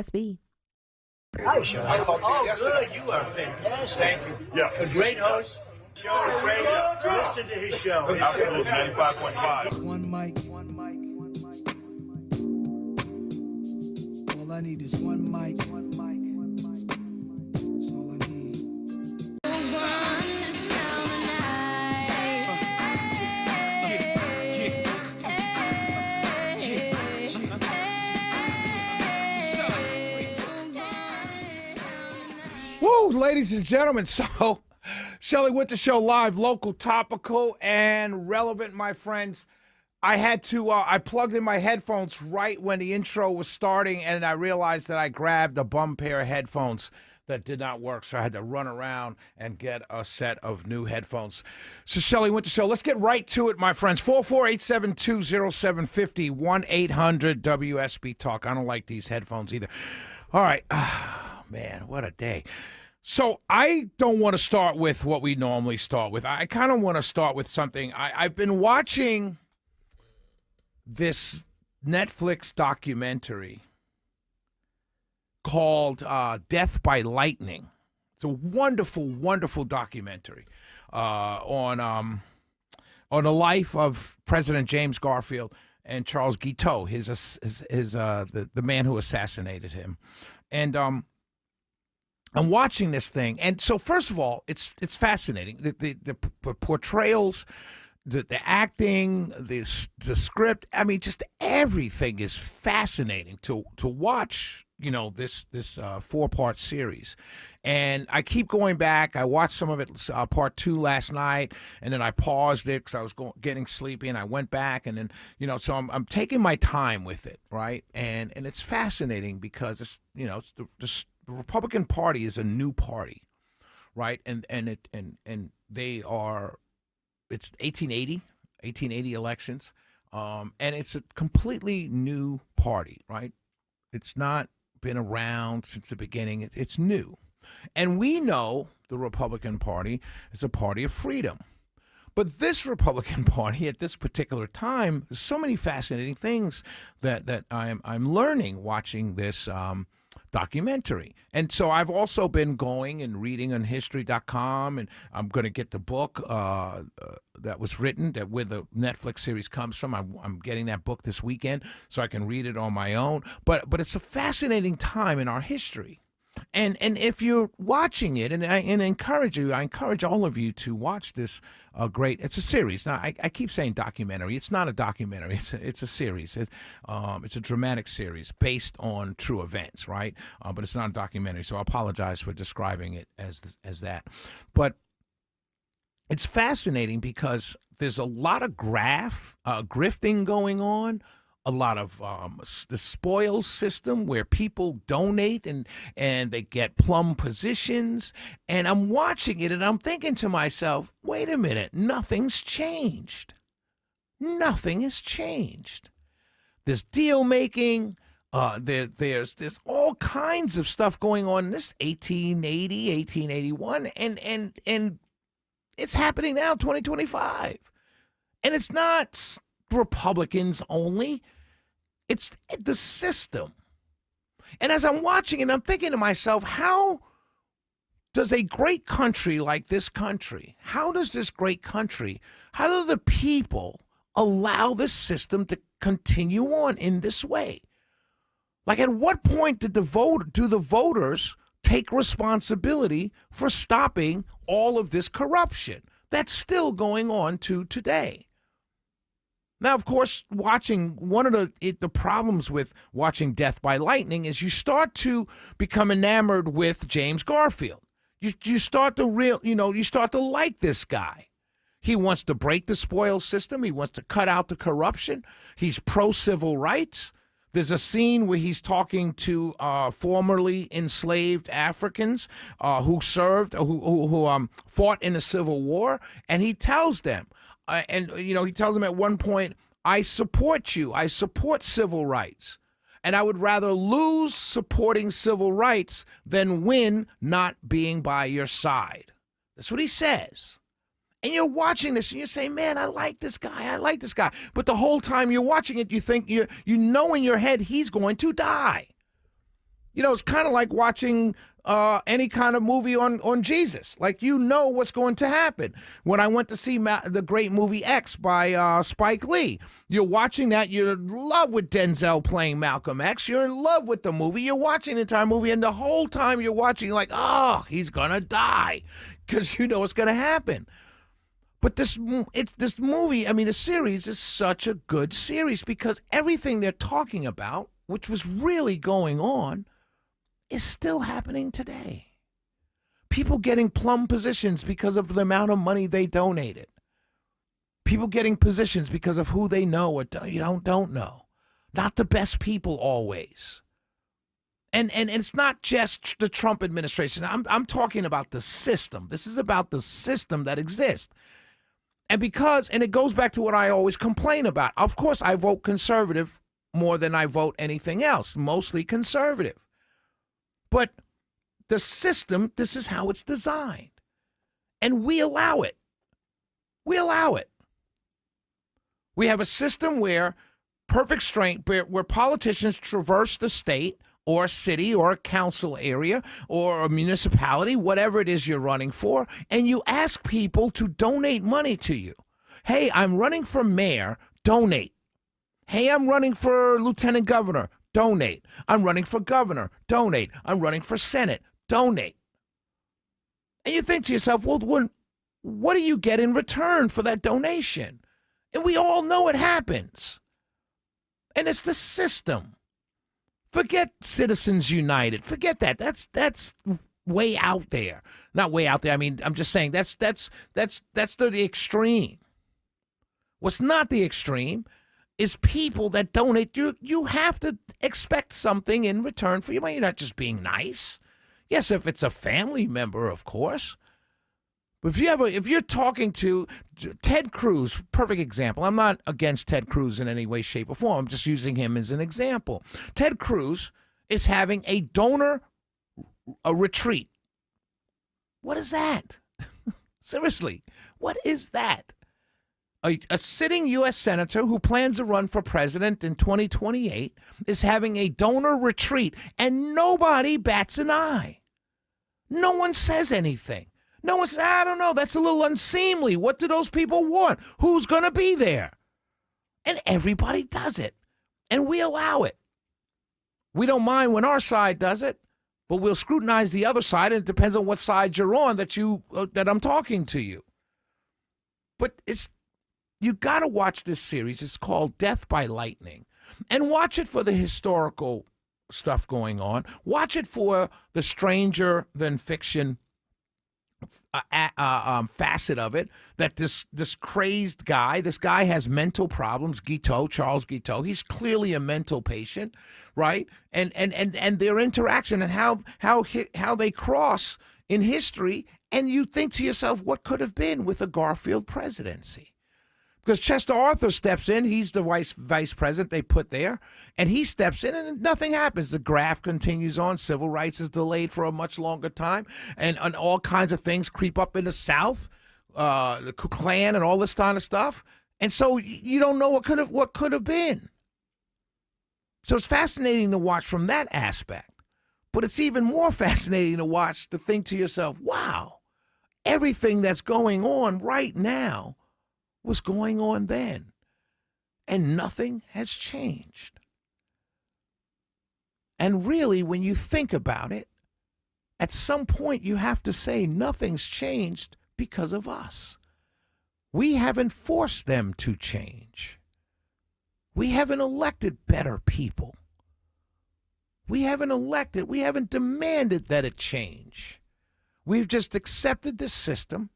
SB. Hi, Sean. I talked to you yesterday. Good. You are fantastic. Thank you. Yes. A great host. Show is great. Listen to his show. Absolutely, 95.5. One mic. All I need is one mic. That's all I need. Woo, ladies and gentlemen. So, Shelley Winter Show live, local, topical, and relevant, my friends. I had to, I plugged in my headphones right when the intro was starting, and I realized that I grabbed a bum pair of headphones that did not work, so I had to run around and get a set of new headphones. So, Shelley Winter Show, let's get right to it, my friends. 448720750, 1-800-WSB Talk. I don't like these headphones either. All right. Man, what a day. So I don't want to start with what we normally start with. I kind of want to start with something. I've been watching this Netflix documentary called Death by Lightning. It's a wonderful, wonderful documentary on the life of President James Garfield and Charles Guiteau, the man who assassinated him. And I'm watching this thing, and so first of all, it's fascinating. The portrayals, the acting, the script. I mean, just everything is fascinating to watch. You know, this 4-part series, and I keep going back. I watched some of it, part 2 last night, and then I paused it because I was getting sleepy, and I went back, and then so I'm taking my time with it, right? And it's fascinating because it's the Republican Party is a new party, right? And they are, it's 1880 elections, and it's a completely new party, right? It's not been around since the beginning. It's new. And we know the Republican Party is a party of freedom. But this Republican Party at this particular time, there's so many fascinating things that I'm learning watching this documentary. And so I've also been going and reading on history.com, and I'm going to get the book that was written, that where the Netflix series comes from. I'm getting that book this weekend so I can read it on my own. But it's a fascinating time in our history. And if you're watching it, and I encourage all of you to watch this it's a series. Now, I keep saying documentary. It's not a documentary. It's a series. It's a dramatic series based on true events, right? But it's not a documentary, so I apologize for describing it as that. But it's fascinating because there's a lot of grifting going on. A lot of the spoils system where people donate and they get plum positions. And I'm watching it and I'm thinking to myself, wait a minute, nothing's changed. Nothing has changed. There's deal making. There's all kinds of stuff going on in this 1880, 1881. And it's happening now, 2025. And it's not Republicans only. It's the system. And as I'm watching it, I'm thinking to myself, how does a great country like this country, how do the people allow this system to continue on in this way? Like, at what point do the voters take responsibility for stopping all of this corruption that's still going on to today? Now, of course, watching one of the problems with watching Death by Lightning is you start to become enamored with James Garfield. You start to like this guy. He wants to break the spoils system. He wants to cut out the corruption. He's pro-civil rights. There's a scene where he's talking to formerly enslaved Africans who fought in the Civil War, and he tells them, he tells them at one point, I support you. I support civil rights. And I would rather lose supporting civil rights than win not being by your side. That's what he says. And you're watching this and you're saying, man, I like this guy. I like this guy. But the whole time you're watching it, you think you know in your head he's going to die. You know, it's kind of like watching any kind of movie on Jesus. Like, you know what's going to happen. When I went to see the great movie X by Spike Lee, you're watching that. You're in love with Denzel playing Malcolm X. You're in love with the movie. You're watching the entire movie, and the whole time you're watching, you're like, oh, he's going to die, because you know what's going to happen. But this movie, I mean, the series is such a good series because everything they're talking about, which was really going on, is still happening today. People getting plum positions because of the amount of money they donated. People getting positions because of who they know or don't know. Not the best people always. And it's not just the Trump administration. I'm talking about the system. This is about the system that exists. And it goes back to what I always complain about. Of course, I vote conservative more than I vote anything else, mostly conservative. But the system, this is how it's designed. And we allow it. We allow it. We have a system where perfect strength, where politicians traverse the state or a city or a council area or a municipality, whatever it is you're running for, and you ask people to donate money to you. Hey, I'm running for mayor, donate. Hey, I'm running for lieutenant governor, donate. I'm running for governor, donate. I'm running for Senate, donate. And you think to yourself, well, what do you get in return for that donation? And we all know it happens. And it's the system. Forget Citizens United. Forget that. That's way out there. Not way out there. I mean, I'm just saying that's the extreme. What's not the extreme is people that donate. You have to expect something in return for your money. You're not just being nice. Yes, if it's a family member, of course. But if you're talking to Ted Cruz, perfect example. I'm not against Ted Cruz in any way, shape, or form. I'm just using him as an example. Ted Cruz is having a donor retreat. What is that? Seriously, what is that? A sitting U.S. senator who plans to run for president in 2028 is having a donor retreat, and nobody bats an eye. No one says anything. No one says, I don't know, that's a little unseemly. What do those people want? Who's going to be there? And everybody does it. And we allow it. We don't mind when our side does it, but we'll scrutinize the other side, and it depends on what side you're on that I'm talking to you. But you got to watch this series. It's called Death by Lightning. And watch it for the historical stuff going on. Watch it for the stranger than fiction facet of it, that this crazed guy, this guy has mental problems. Charles Guiteau, he's clearly a mental patient, right? And their interaction and how they cross in history, and you think to yourself, what could have been with a Garfield presidency? Because Chester Arthur steps in, he's the vice president they put there, and he steps in and nothing happens. The graft continues on. Civil rights is delayed for a much longer time, and all kinds of things creep up in the South, the Ku Klan and all this kind of stuff. And so you don't know what could have been. So it's fascinating to watch from that aspect. But it's even more fascinating to watch, to think to yourself, wow, everything that's going on right now was going on then, and nothing has changed. And really, when you think about it, at some point you have to say nothing's changed because of us. We haven't forced them to change. We haven't elected better people. We haven't demanded that it change. We've just accepted this system,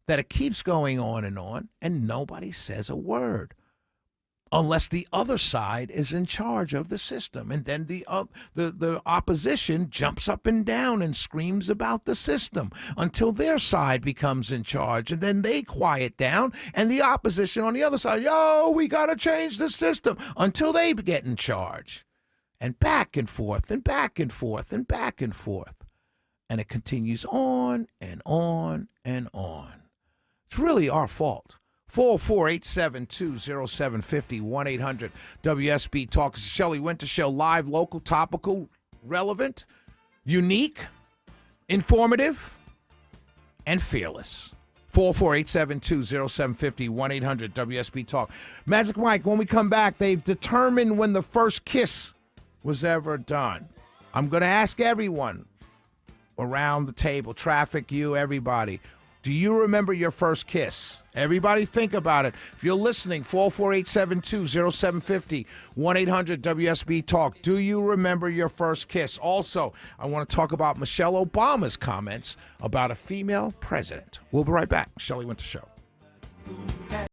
that it keeps going on, and nobody says a word unless the other side is in charge of the system. And then the opposition jumps up and down and screams about the system until their side becomes in charge. And then they quiet down, and the opposition on the other side, we got to change the system, until they get in charge. And back and forth and back and forth and back and forth. And it continues on and on and on. It's really our fault. 404-872-0750, 1-800-WSB Talk. It's Shelley Winter Show, live, local, topical, relevant, unique, informative, and fearless. 448-720-0750, 1-800-WSB Talk. Magic Mike, when we come back, they've determined when the first kiss was ever done. I'm going to ask everyone around the table, traffic, you, everybody, do you remember your first kiss? Everybody think about it. If you're listening, 448-720-0750, 1-800-WSB Talk. Do you remember your first kiss? Also, I want to talk about Michelle Obama's comments about a female president. We'll be right back. Shelley Winter Show.